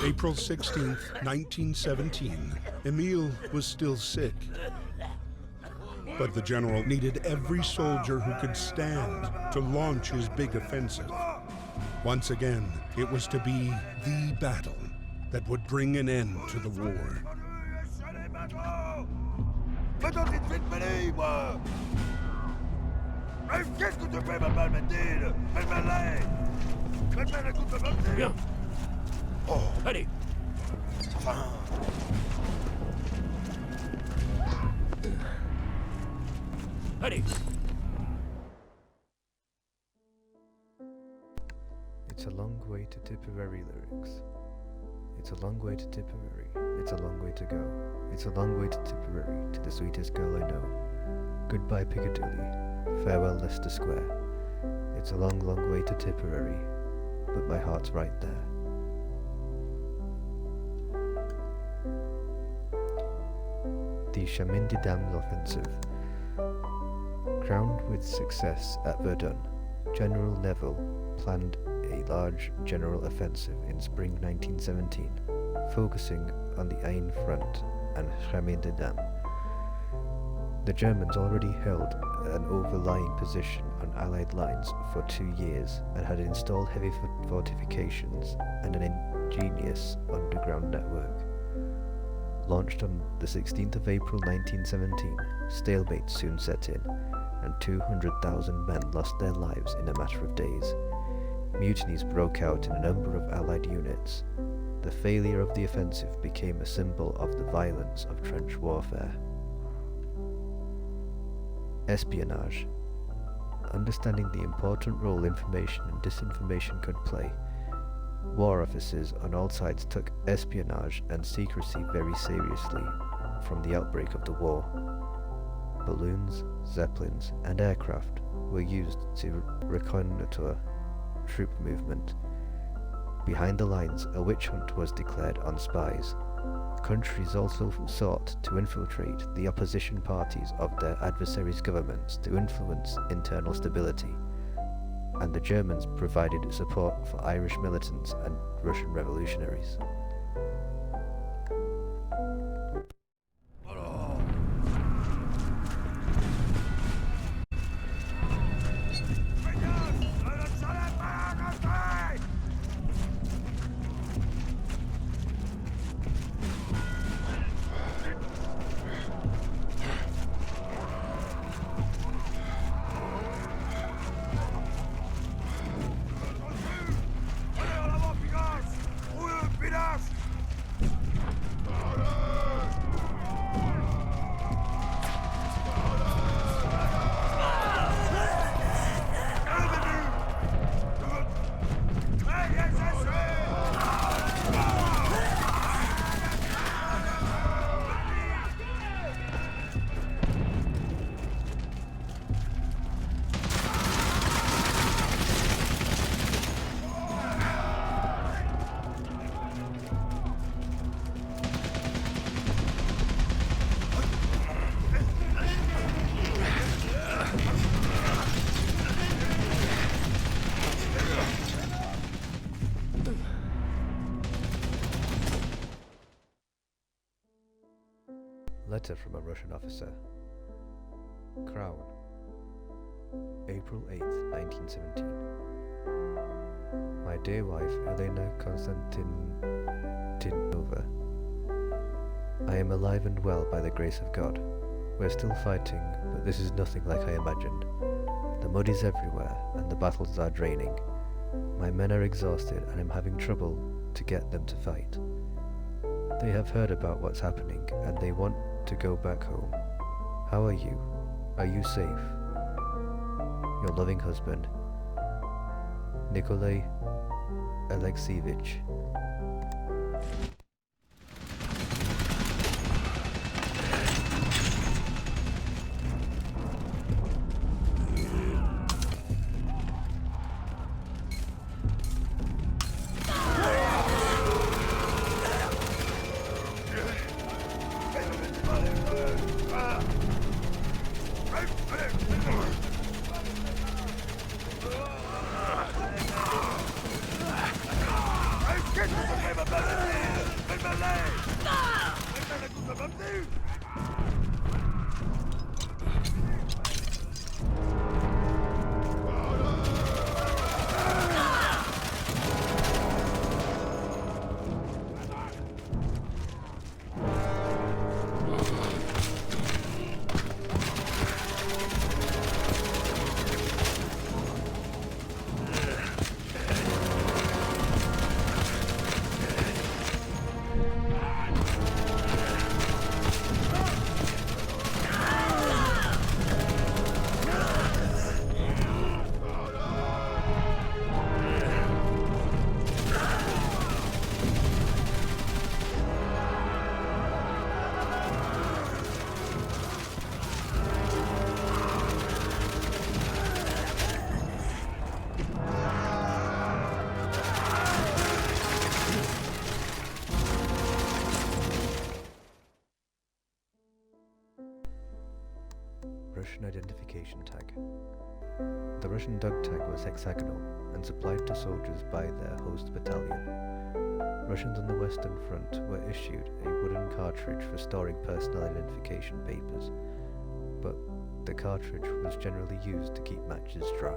April 16th, 1917. Emile was still sick. But the general needed every soldier who could stand to launch his big offensive. Once again, it was to be the battle that would bring an end to the war. Bien. Allez. Allez. It's a long way to Tipperary lyrics. It's a long way to Tipperary. It's a long way to go. It's a long way to Tipperary, to the sweetest girl I know. Goodbye Piccadilly. Farewell Leicester Square. It's a long, long way to Tipperary, but my heart's right there. The Chemin des Dames offensive. Crowned with success at Verdun, General Neville planned a large general offensive in spring 1917, focusing on the Aisne front and Chemin des Dames. The Germans already held an overlying position on Allied lines for 2 years and had installed heavy fortifications and an ingenious underground network. Launched on the 16th of April 1917, stalemate soon set in, and 200,000 men lost their lives in a matter of days. Mutinies broke out in a number of Allied units. The failure of the offensive became a symbol of the violence of trench warfare. Espionage. Understanding the important role information and disinformation could play, war officers on all sides took espionage and secrecy very seriously from the outbreak of the war. Balloons, zeppelins, and aircraft were used to reconnoiter troop movement. Behind the lines, a witch hunt was declared on spies. Countries also sought to infiltrate the opposition parties of their adversaries' governments to influence internal stability, and the Germans provided support for Irish militants and Russian revolutionaries. Letter from a Russian officer. Crown. April 8th, 1917. My dear wife, Elena Konstantinova, I am alive and well by the grace of God. We're still fighting, but this is nothing like I imagined. The mud is everywhere, and the battles are draining. My men are exhausted, and I'm having trouble to get them to fight. They have heard about what's happening, and they want to go back home. How are you? Are you safe? Your loving husband, Nikolai Alexeyevich. Get Russian identification tag. The Russian dog tag was hexagonal and supplied to soldiers by their host battalion. Russians on the Western Front were issued a wooden cartridge for storing personal identification papers, but the cartridge was generally used to keep matches dry.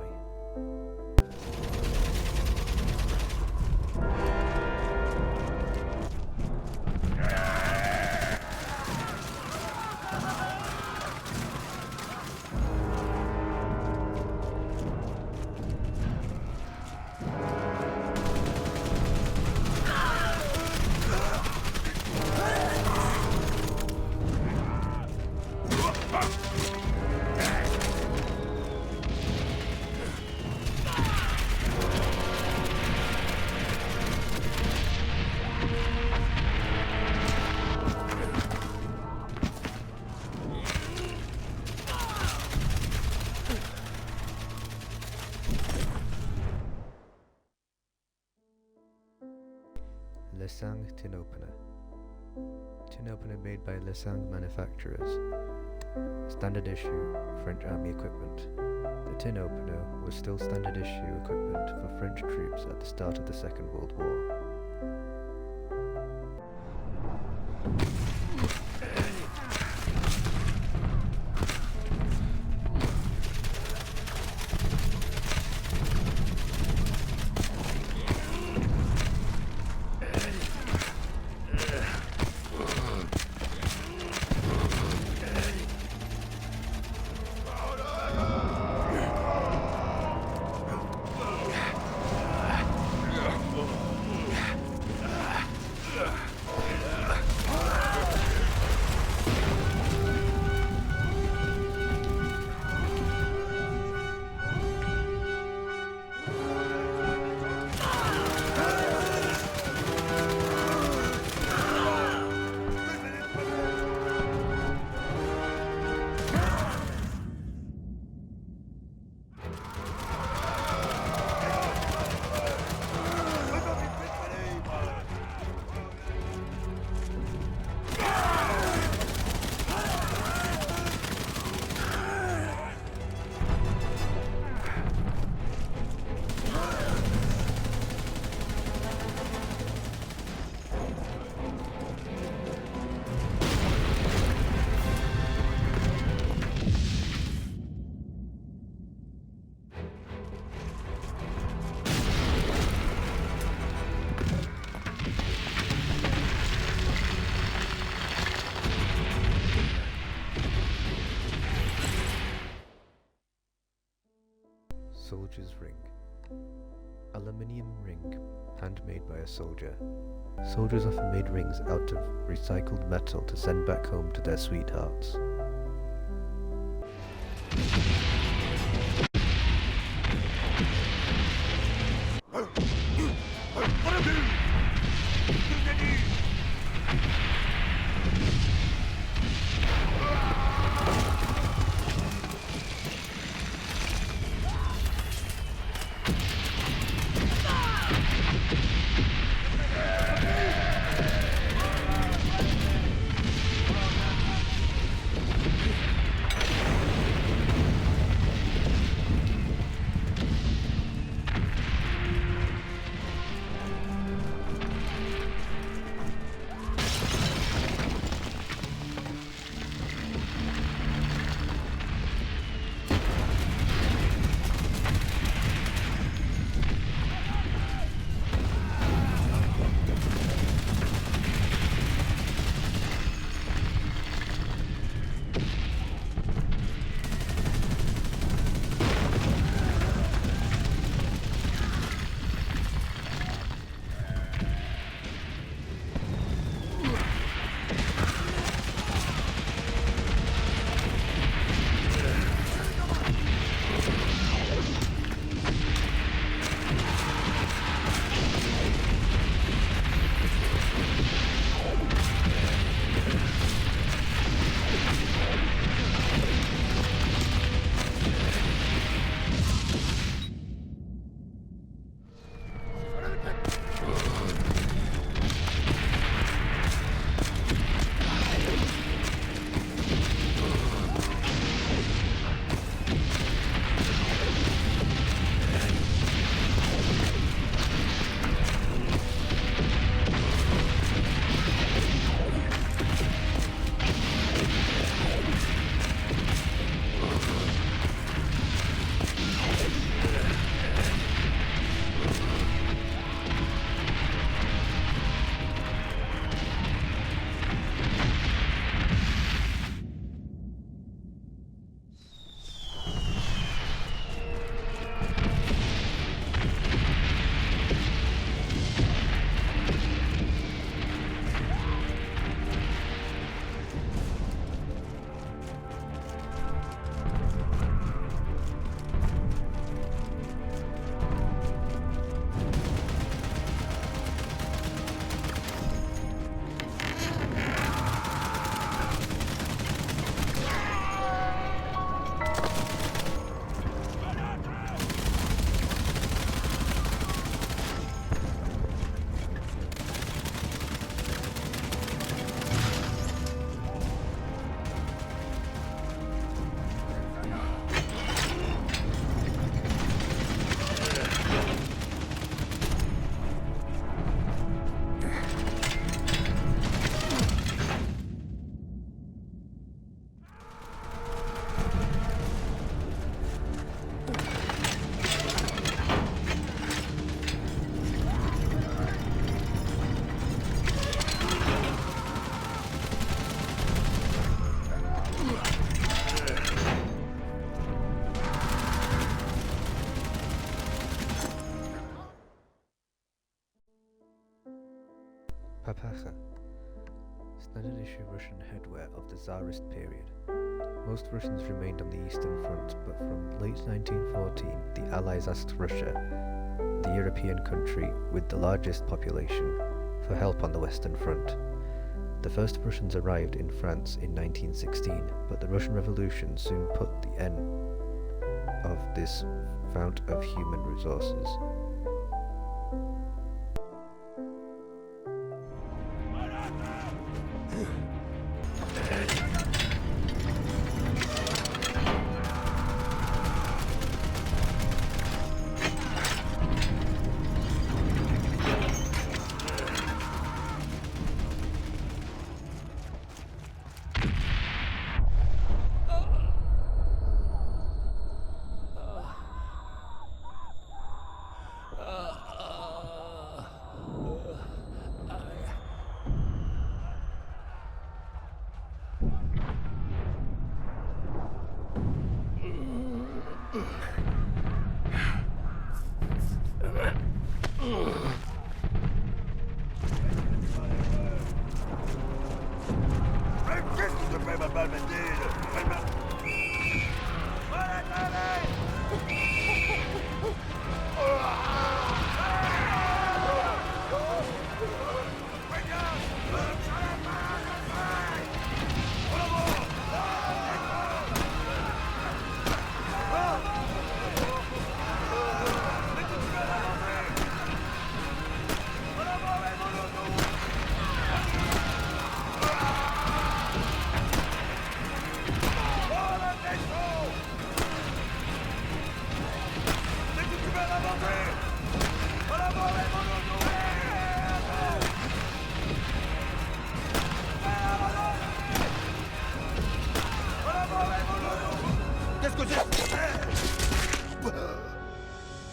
Lesang tin opener. Tin opener made by Lesang manufacturers. Standard issue French army equipment. The tin opener was still standard issue equipment for French troops at the start of the Second World War. Soldier's ring. Aluminium ring, handmade by a soldier. Soldiers often made rings out of recycled metal to send back home to their sweethearts. Papacha, standard issue Russian headwear of the Tsarist period. Most Russians remained on the Eastern Front, but from late 1914 the Allies asked Russia, the European country with the largest population, for help on the Western Front. The first Russians arrived in France in 1916, but the Russian Revolution soon put the end of this fount of human resources.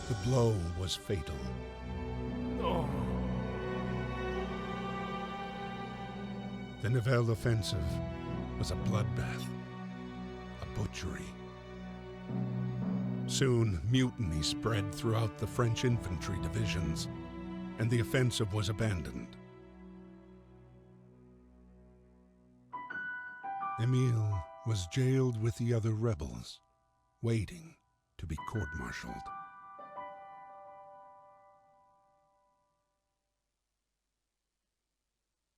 The blow was fatal. No. The Nivelle offensive was a bloodbath, a butchery. Soon, mutiny spread throughout the French infantry divisions, and the offensive was abandoned. Emile was jailed with the other rebels, waiting to be court-martialed.